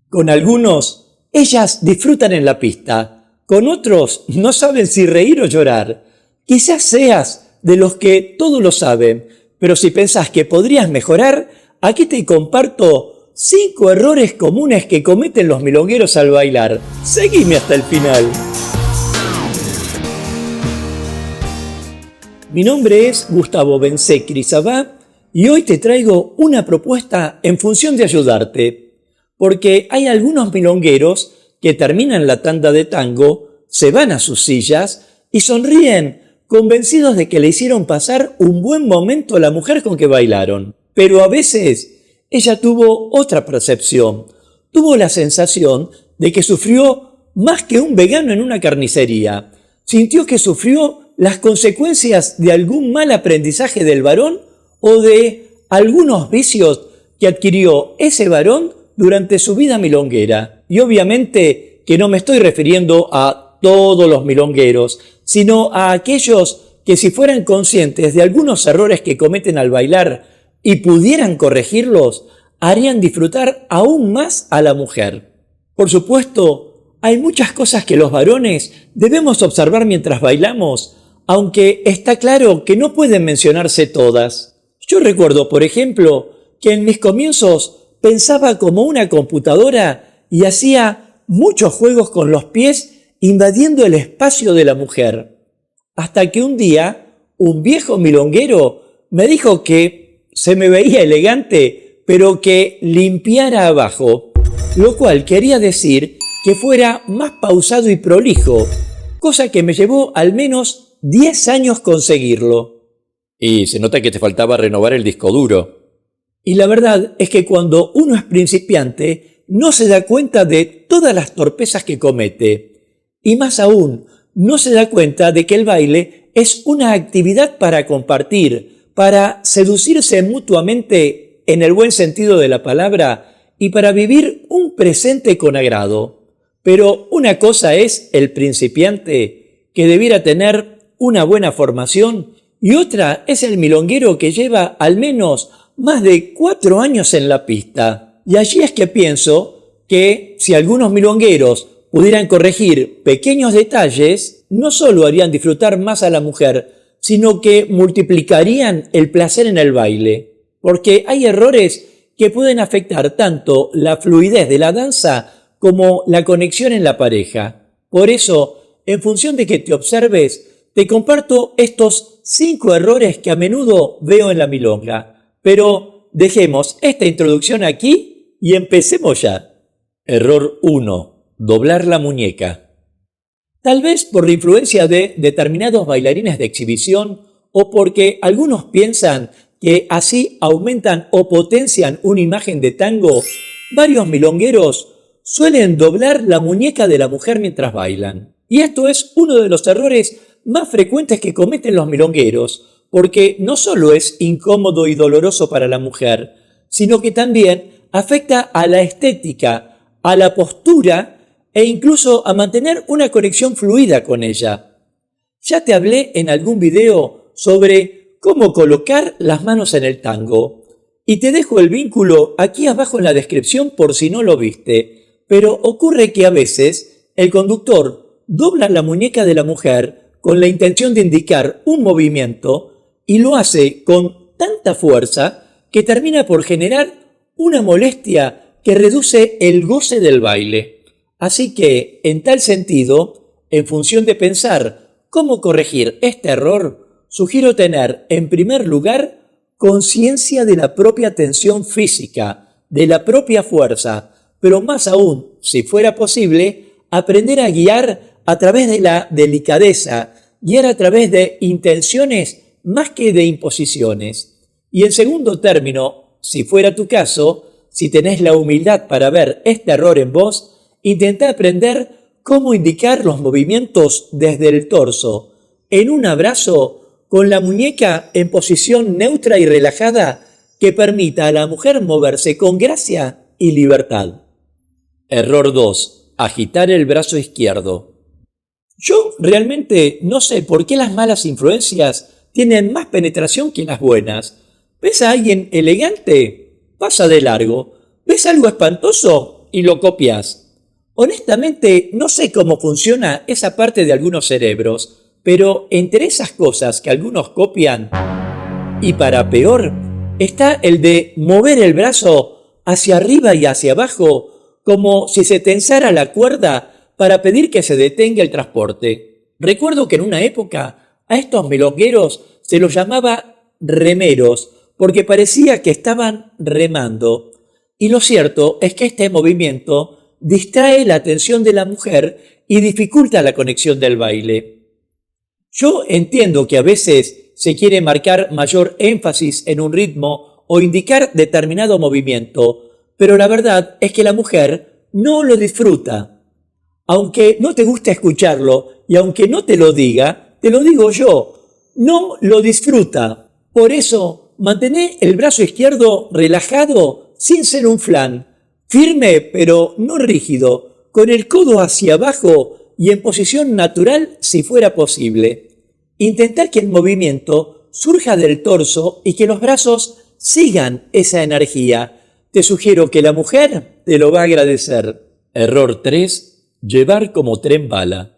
Con algunos, ellas disfrutan en la pista. Con otros, no saben si reír o llorar. Quizás seas de los que todo lo saben, pero si pensás que podrías mejorar, aquí te comparto 5 errores comunes que cometen los milongueros al bailar. Seguime hasta el final. Mi nombre es Gustavo Bensé-Crisabá y hoy te traigo una propuesta en función de ayudarte. Porque hay algunos milongueros que terminan la tanda de tango, se van a sus sillas y sonríen, convencidos de que le hicieron pasar un buen momento a la mujer con que bailaron. Pero a veces ella tuvo otra percepción, tuvo la sensación de que sufrió más que un vegano en una carnicería. Sintió que sufrió las consecuencias de algún mal aprendizaje del varón o de algunos vicios que adquirió ese varón durante su vida milonguera. Y obviamente que no me estoy refiriendo a todos los milongueros, sino a aquellos que si fueran conscientes de algunos errores que cometen al bailar y pudieran corregirlos, harían disfrutar aún más a la mujer. Por supuesto, hay muchas cosas que los varones debemos observar mientras bailamos, aunque está claro que no pueden mencionarse todas. Yo recuerdo, por ejemplo, que en mis comienzos pensaba como una computadora y hacía muchos juegos con los pies invadiendo el espacio de la mujer. Hasta que un día, un viejo milonguero me dijo que se me veía elegante, pero que limpiara abajo, lo cual quería decir que fuera más pausado y prolijo, cosa que me llevó al menos 10 años conseguirlo. Y se nota que te faltaba renovar el disco duro. Y la verdad es que cuando uno es principiante, no se da cuenta de todas las torpezas que comete. Y más aún, no se da cuenta de que el baile es una actividad para compartir, para seducirse mutuamente en el buen sentido de la palabra y para vivir un presente con agrado. Pero una cosa es el principiante, que debiera tener una buena formación, y otra es el milonguero que lleva al menos más de 4 años en la pista. Y allí es que pienso que si algunos milongueros pudieran corregir pequeños detalles, no solo harían disfrutar más a la mujer, sino que multiplicarían el placer en el baile. Porque hay errores que pueden afectar tanto la fluidez de la danza como la conexión en la pareja. Por eso, en función de que te observes, te comparto estos 5 errores que a menudo veo en la milonga. Pero dejemos esta introducción aquí y empecemos ya. Error 1. Doblar la muñeca. Tal vez por la influencia de determinados bailarines de exhibición o porque algunos piensan que así aumentan o potencian una imagen de tango, varios milongueros suelen doblar la muñeca de la mujer mientras bailan. Y esto es uno de los errores más frecuentes que cometen los milongueros, porque no solo es incómodo y doloroso para la mujer, sino que también afecta a la estética, a la postura e incluso a mantener una conexión fluida con ella. Ya te hablé en algún video sobre cómo colocar las manos en el tango, y te dejo el vínculo aquí abajo en la descripción por si no lo viste, pero ocurre que a veces el conductor dobla la muñeca de la mujer con la intención de indicar un movimiento y lo hace con tanta fuerza que termina por generar una molestia que reduce el goce del baile. Así que, en tal sentido, en función de pensar cómo corregir este error, sugiero tener, en primer lugar, conciencia de la propia tensión física, de la propia fuerza, pero más aún, si fuera posible, aprender a guiar a través de la delicadeza, guiar a través de intenciones más que de imposiciones. Y en segundo término, si fuera tu caso, si tenés la humildad para ver este error en vos, intentá aprender cómo indicar los movimientos desde el torso, en un abrazo con la muñeca en posición neutra y relajada que permita a la mujer moverse con gracia y libertad. Error 2. Agitar el brazo izquierdo. Yo realmente no sé por qué las malas influencias tienen más penetración que las buenas. ¿Ves a alguien elegante? Pasa de largo. ¿Ves algo espantoso? y lo copias. Honestamente, no sé cómo funciona esa parte de algunos cerebros, pero entre esas cosas que algunos copian, y para peor, está el de mover el brazo hacia arriba y hacia abajo, como si se tensara la cuerda para pedir que se detenga el transporte. Recuerdo que en una época a estos milongueros se los llamaba remeros, porque parecía que estaban remando. Y lo cierto es que este movimiento distrae la atención de la mujer y dificulta la conexión del baile. Yo entiendo que a veces se quiere marcar mayor énfasis en un ritmo o indicar determinado movimiento, pero la verdad es que la mujer no lo disfruta. Aunque no te guste escucharlo y aunque no te lo diga, te lo digo yo, no lo disfruta. Por eso, mantén el brazo izquierdo relajado sin ser un flan, firme pero no rígido, con el codo hacia abajo y en posición natural si fuera posible. Intentar que el movimiento surja del torso y que los brazos sigan esa energía. Te sugiero que la mujer te lo va a agradecer. Error 3. Llevar como tren bala.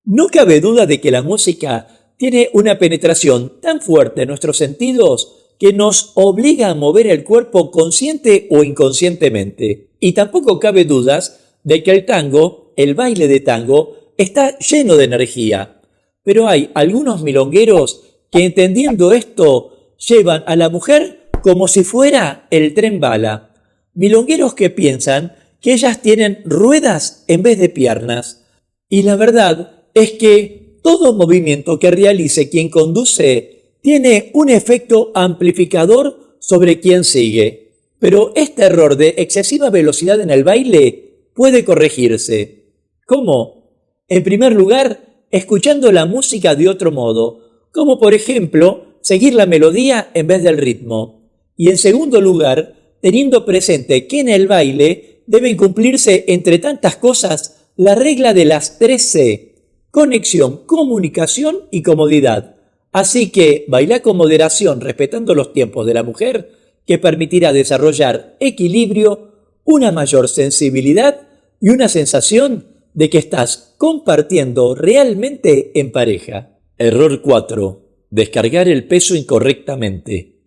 No cabe duda de que la música tiene una penetración tan fuerte en nuestros sentidos que nos obliga a mover el cuerpo consciente o inconscientemente. Y tampoco cabe dudas de que el tango, el baile de tango, está lleno de energía. Pero hay algunos milongueros que, entendiendo esto, llevan a la mujer como si fuera el tren bala. Milongueros que piensan que ellas tienen ruedas en vez de piernas. Y la verdad es que todo movimiento que realice quien conduce tiene un efecto amplificador sobre quien sigue. Pero este error de excesiva velocidad en el baile puede corregirse. ¿Cómo? En primer lugar, escuchando la música de otro modo, como por ejemplo, seguir la melodía en vez del ritmo. Y en segundo lugar, teniendo presente que en el baile deben cumplirse, entre tantas cosas, la regla de las 3C: conexión, comunicación y comodidad. Así que baila con moderación, respetando los tiempos de la mujer, que permitirá desarrollar equilibrio, una mayor sensibilidad y una sensación de que estás compartiendo realmente en pareja. Error 4. Descargar el peso incorrectamente.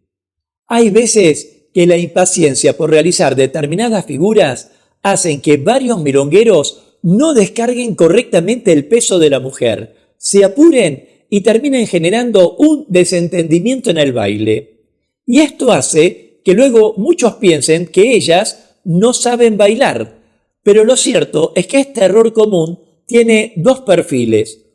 Hay veces que la impaciencia por realizar determinadas figuras hacen que varios milongueros no descarguen correctamente el peso de la mujer, se apuren y terminen generando un desentendimiento en el baile. Y esto hace que luego muchos piensen que ellas no saben bailar. Pero lo cierto es que este error común tiene dos perfiles.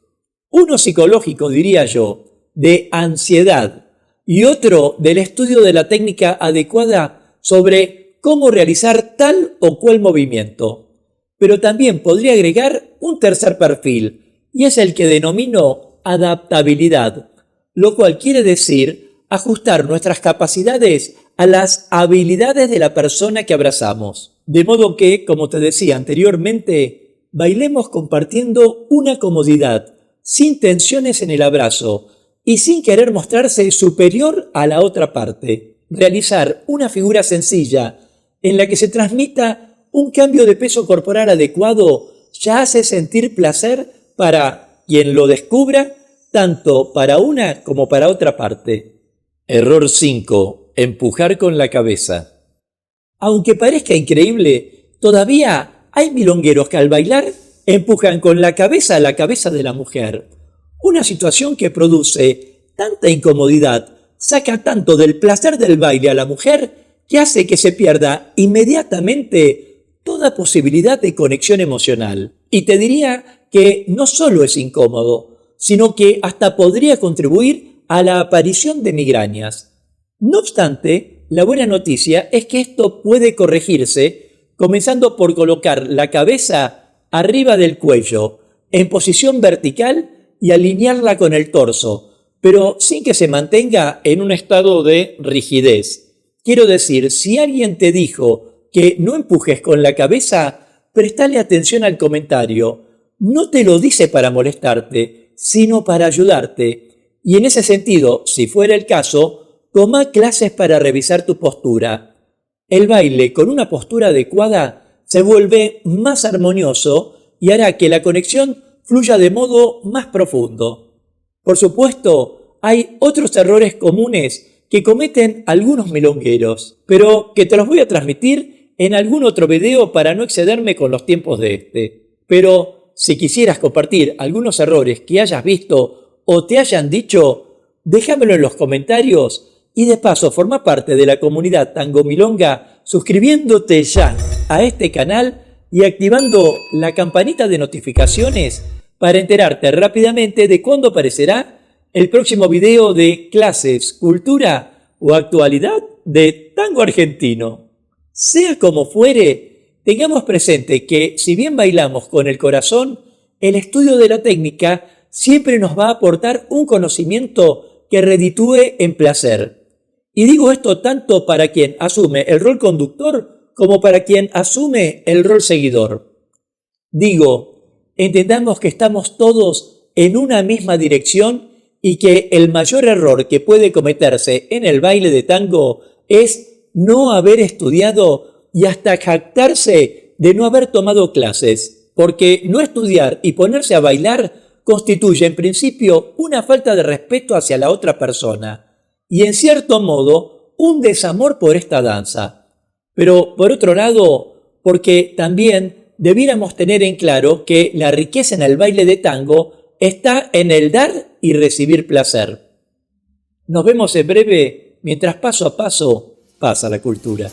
Uno psicológico, diría yo, de ansiedad, y otro del estudio de la técnica adecuada sobre cómo realizar tal o cual movimiento. Pero también podría agregar un tercer perfil, y es el que denomino adaptabilidad, lo cual quiere decir ajustar nuestras capacidades a las habilidades de la persona que abrazamos. De modo que, como te decía anteriormente, bailemos compartiendo una comodidad, sin tensiones en el abrazo y sin querer mostrarse superior a la otra parte. Realizar una figura sencilla en la que se transmita un cambio de peso corporal adecuado ya hace sentir placer para quien lo descubra, tanto para una como para otra parte. Error 5. Empujar con la cabeza. Aunque parezca increíble, todavía hay milongueros que al bailar empujan con la cabeza a la cabeza de la mujer. Una situación que produce tanta incomodidad, saca tanto del placer del baile a la mujer, que hace que se pierda inmediatamente toda posibilidad de conexión emocional. Y te diría que no solo es incómodo, sino que hasta podría contribuir a la aparición de migrañas. No obstante, la buena noticia es que esto puede corregirse comenzando por colocar la cabeza arriba del cuello, en posición vertical, y alinearla con el torso, pero sin que se mantenga en un estado de rigidez. Quiero decir, si alguien te dijo que no empujes con la cabeza, prestale atención al comentario. No te lo dice para molestarte, sino para ayudarte. Y en ese sentido, si fuera el caso, toma clases para revisar tu postura. El baile con una postura adecuada se vuelve más armonioso y hará que la conexión fluya de modo más profundo. Por supuesto, hay otros errores comunes que cometen algunos milongueros, pero que te los voy a transmitir en algún otro video para no excederme con los tiempos de este. Pero si quisieras compartir algunos errores que hayas visto o te hayan dicho, déjamelo en los comentarios y de paso forma parte de la comunidad Tango Milonga suscribiéndote ya a este canal y activando la campanita de notificaciones para enterarte rápidamente de cuándo aparecerá el próximo video de clases, cultura o actualidad de tango argentino. Sea como fuere, tengamos presente que si bien bailamos con el corazón, el estudio de la técnica siempre nos va a aportar un conocimiento que reditúe en placer. Y digo esto tanto para quien asume el rol conductor como para quien asume el rol seguidor. Digo, entendamos que estamos todos en una misma dirección y que el mayor error que puede cometerse en el baile de tango es no haber estudiado y hasta jactarse de no haber tomado clases, porque no estudiar y ponerse a bailar constituye en principio una falta de respeto hacia la otra persona y en cierto modo un desamor por esta danza. Pero por otro lado, porque también debiéramos tener en claro que la riqueza en el baile de tango está en el dar y recibir placer. Nos vemos en breve mientras paso a paso pasa la cultura.